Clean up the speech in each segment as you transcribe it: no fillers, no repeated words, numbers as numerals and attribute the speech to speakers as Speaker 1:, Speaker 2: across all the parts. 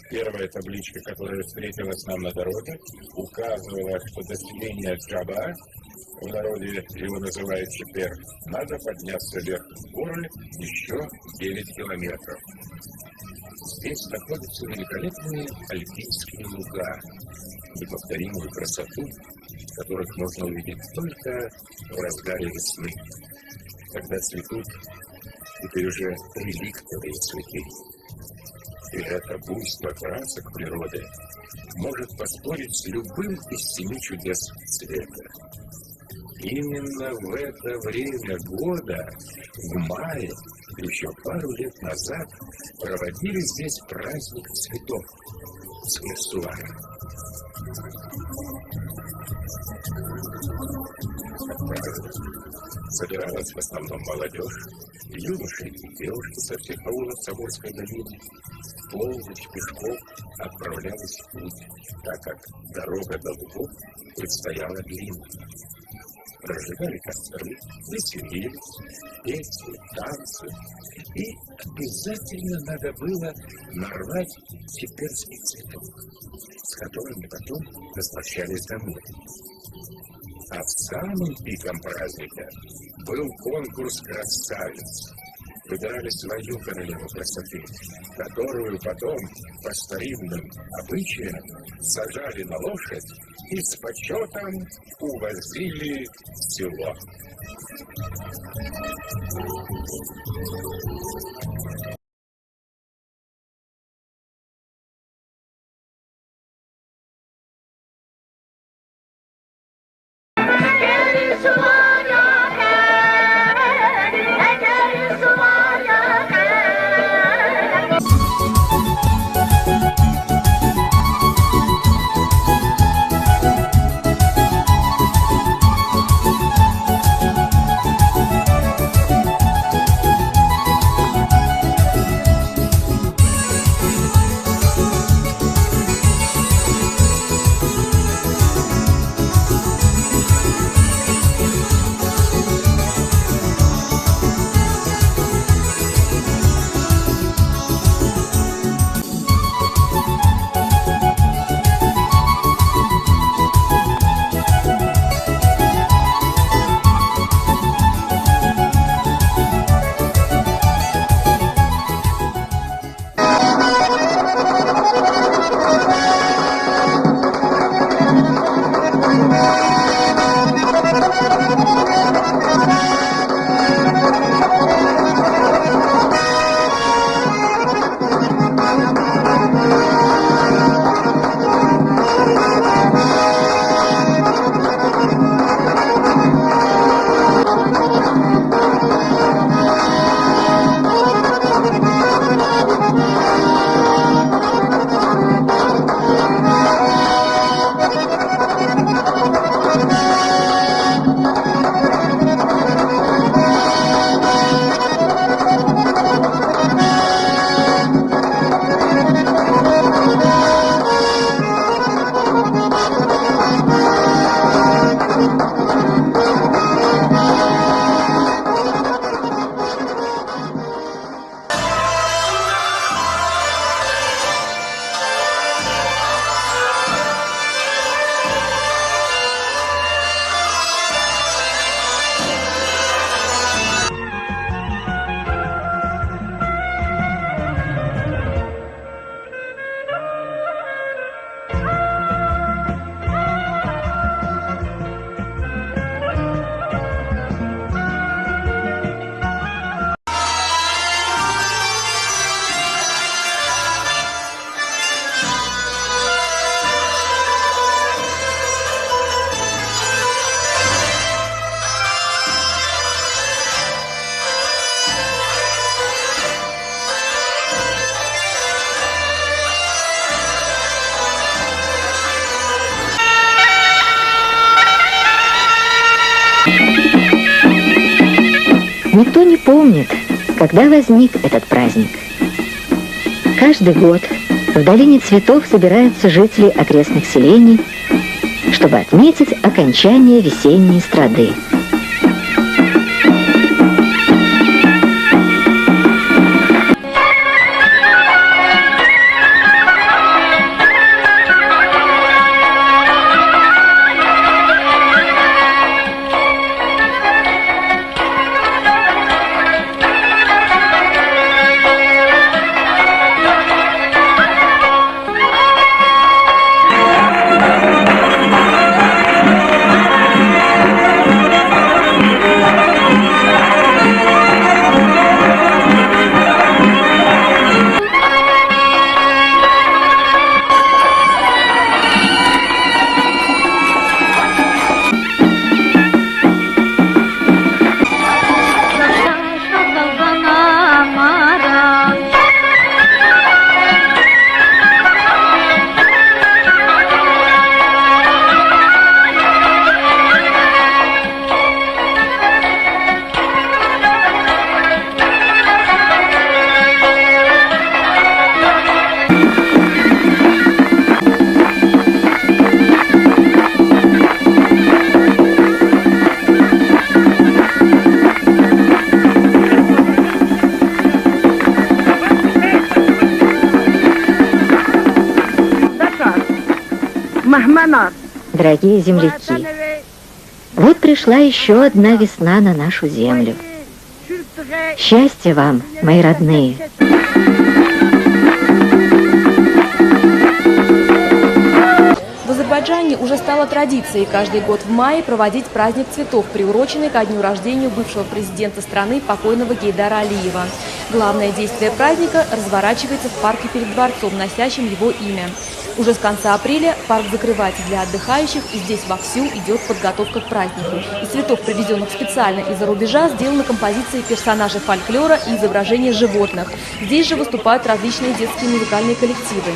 Speaker 1: Первая табличка, которая встретилась нам на дороге, указывала, что до селения Джаба, в народе его называют Чепер, надо подняться вверх в горы еще 9 километров. Здесь находятся великолепные альпийские луга, неповторимую красоту, которых можно увидеть только в разгаре весны, когда цветут теперь уже реликтовые цветы. И это буйство красок природы может поспорить с любым из 7 чудес света. Именно в это время года, в мае, еще пару лет назад, проводили здесь праздник цветов – Цвесуара. Как правило, собиралась в основном молодежь, юноши и девушки со всех аулов Самурской долины. В полночь пешком отправлялись в путь, так как дорога до лугов предстояла длинной. Разжигали костры, веселились, песни, танцы. И обязательно надо было нарвать чеперский цветок, с которыми потом возвращались домой. А самым пиком праздника был конкурс красавиц. Выбирали свою королеву красоты, которую потом по старинным обычаям сажали на лошадь и с почетом увозили в село.
Speaker 2: Никто не помнит, когда возник этот праздник. Каждый год в долине цветов собираются жители окрестных селений, чтобы отметить окончание весенней страды. Дорогие земляки, вот пришла еще одна весна на нашу землю. Счастья вам, мои родные!
Speaker 3: В Азербайджане уже стало традицией каждый год в мае проводить праздник цветов, приуроченный ко дню рождения бывшего президента страны покойного Гейдара Алиева. Главное действие праздника разворачивается в парке перед дворцом, носящим его имя. Уже с конца апреля парк закрывается для отдыхающих, и здесь вовсю идет подготовка к празднику. Из цветов, привезенных специально из-за рубежа, сделаны композиции персонажей фольклора и изображения животных. Здесь же выступают различные детские музыкальные коллективы.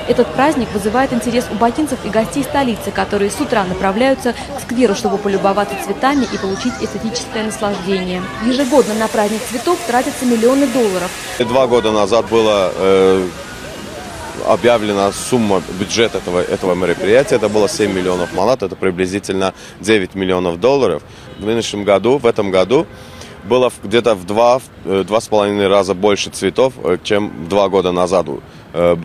Speaker 3: Этот праздник вызывает интерес у бакинцев и гостей столицы, которые с утра направляются к скверу, чтобы полюбоваться цветами и получить эстетическое наслаждение. Ежегодно на праздник цветов тратятся миллионы долларов.
Speaker 4: 2 года назад была объявлена сумма, бюджет этого мероприятия. Это было 7 миллионов манат, это приблизительно 9 миллионов долларов. В этом году было где-то в 2,5 раза больше цветов, чем 2 года назад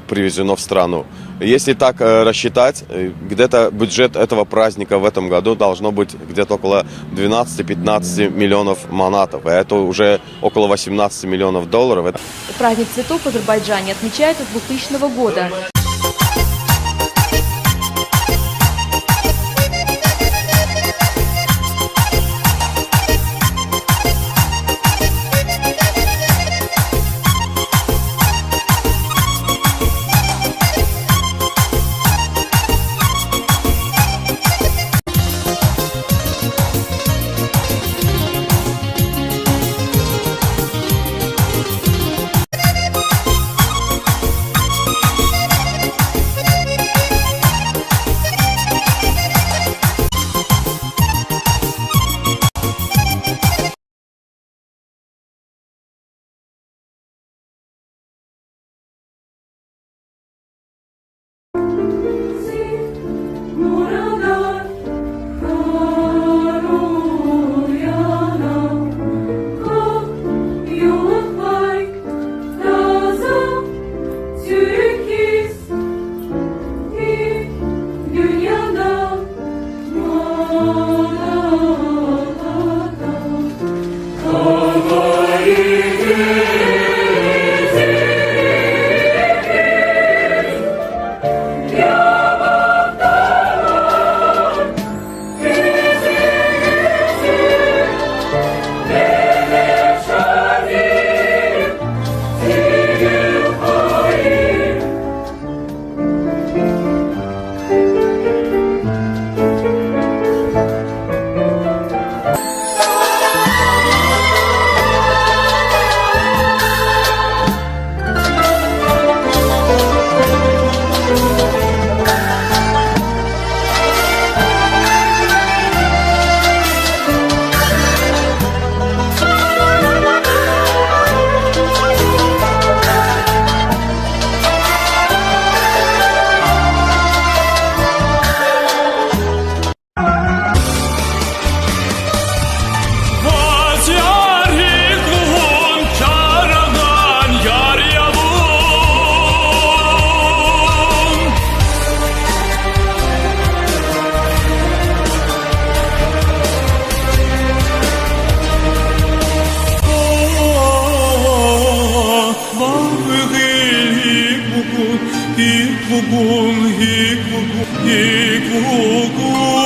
Speaker 4: привезено в страну. Если так рассчитать, где-то бюджет этого праздника в этом году должно быть где-то около 12-15 миллионов манатов. Это уже около 18 миллионов долларов.
Speaker 3: Праздник цветов в Азербайджане отмечается с 2000 года.
Speaker 5: Hik bugun, hik bugun, hik bugun.